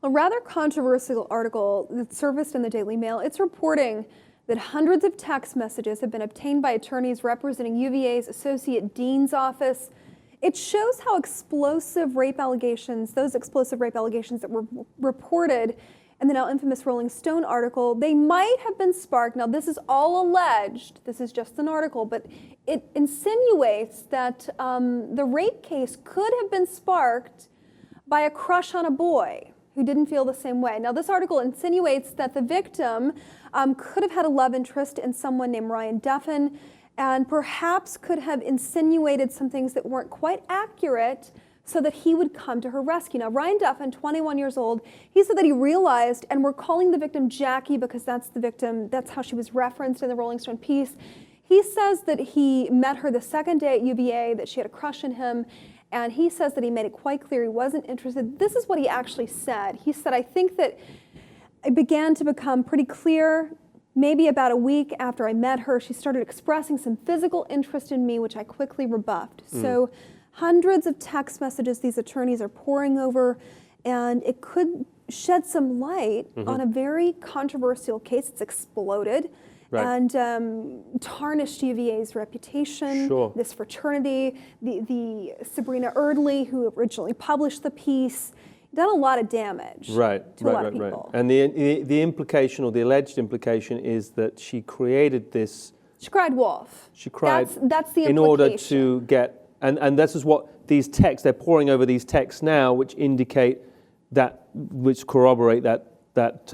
A rather controversial article that surfaced in the Daily Mail. It's reporting that hundreds of text messages have been obtained by attorneys representing UVA's Associate Dean's office. It shows how those explosive rape allegations that were reported in the now infamous Rolling Stone article, they might have been sparked. Now, this is all alleged. This is just an article, but it insinuates that the rape case could have been sparked by a crush on a boy who didn't feel the same way. Now, this article insinuates that the victim could have had a love interest in someone named Ryan Duffin, and perhaps could have insinuated some things that weren't quite accurate so that he would come to her rescue. Now, Ryan Duffin, 21 years old, he said that he realized, and we're calling the victim Jackie because that's the victim, that's how she was referenced in the Rolling Stone piece. He says that he met her the second day at UVA, that she had a crush on him, and he says that he made it quite clear he wasn't interested. This is what he actually said. He said, "I think that it began to become pretty clear. Maybe about a week after I met her, she started expressing some physical interest in me, which I quickly rebuffed." So hundreds of text messages these attorneys are poring over, and it could shed some light on a very controversial case. It's exploded and tarnished UVA's reputation, this fraternity, the Sabrina Erdley, who originally published the piece, done a lot of damage to a lot of people. And the implication, or the alleged implication, is that she created this. She cried wolf. She cried. That's the implication. In order to get, and this is what these texts, they're pouring over these texts now, which indicate that, which corroborate that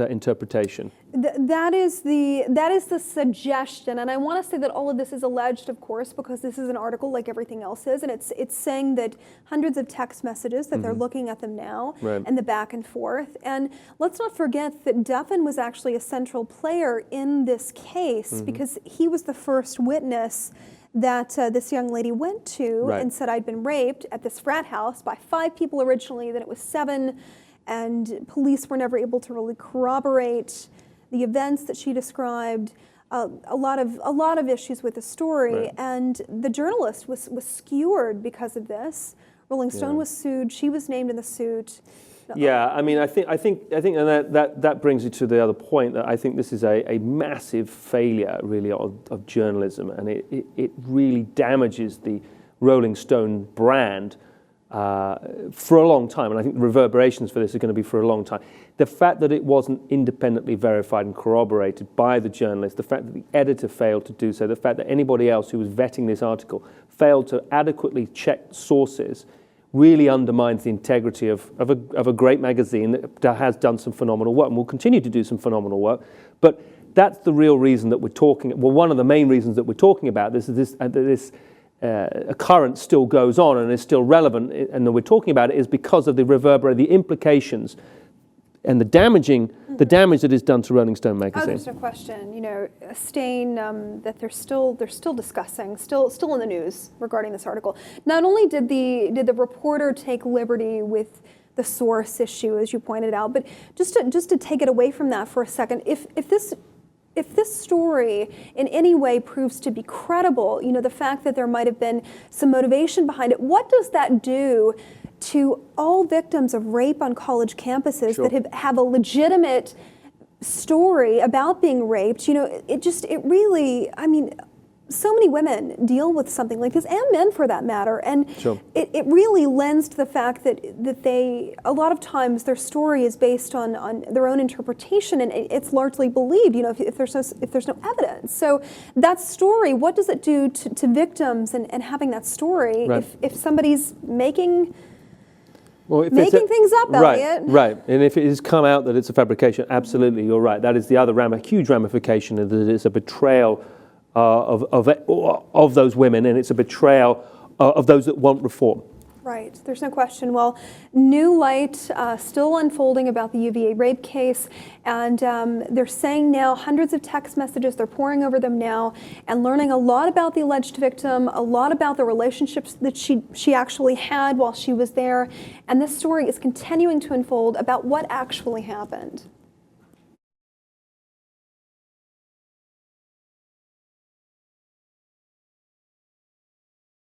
interpretation. That is the suggestion, and I want to say that all of this is alleged, of course, because this is an article like everything else is, and it's saying that hundreds of text messages, that they're looking at them now, and the back and forth. And let's not forget that Duffin was actually a central player in this case, because he was the first witness that this young lady went to and said, "I'd been raped at this frat house by 5 people originally, then it was 7, and police were never able to really corroborate the events that she described." A lot of issues with the story, and the journalist was skewered because of this. Rolling Stone was sued. She was named in the suit. Yeah, I mean, I think, and that brings you to the other point, that I think this is a massive failure, really, of journalism, and it really damages the Rolling Stone brand for a long time, and I think the reverberations for this are going to be for a long time. The fact that it wasn't independently verified and corroborated by the journalist, the fact that the editor failed to do so, the fact that anybody else who was vetting this article failed to adequately check sources, really undermines the integrity of a great magazine that has done some phenomenal work and will continue to do some phenomenal work. But that's the real reason that we're talking, well, one of the main reasons that we're talking about this is this occurrence still goes on and is still relevant, and that we're talking about it is because of the the implications and the damage that is done to Rolling Stone magazine. There's no question. You know, a stain that they're still discussing, still in the news regarding this article. Not only did the reporter take liberty with the source issue, as you pointed out, but just to take it away from that for a second, if this story in any way proves to be credible, you know, the fact that there might have been some motivation behind it, what does that do to all victims of rape on college campuses that have a legitimate story about being raped? You know, it really, I mean, so many women deal with something like this, and men for that matter, and it really lends to the fact that they, a lot of times their story is based on their own interpretation, and it's largely believed, you know, if there's no evidence. So that story, what does it do to victims and having that story if somebody's making things up, Elliot? Right, and if it has come out that it's a fabrication, absolutely, you're right. That is the other huge ramification, that it's a betrayal of those women, and it's a betrayal of those that want reform. Right, there's no question. Well, new light still unfolding about the UVA rape case, and they're saying now hundreds of text messages, they're pouring over them now and learning a lot about the alleged victim, a lot about the relationships that she actually had while she was there, and this story is continuing to unfold about what actually happened.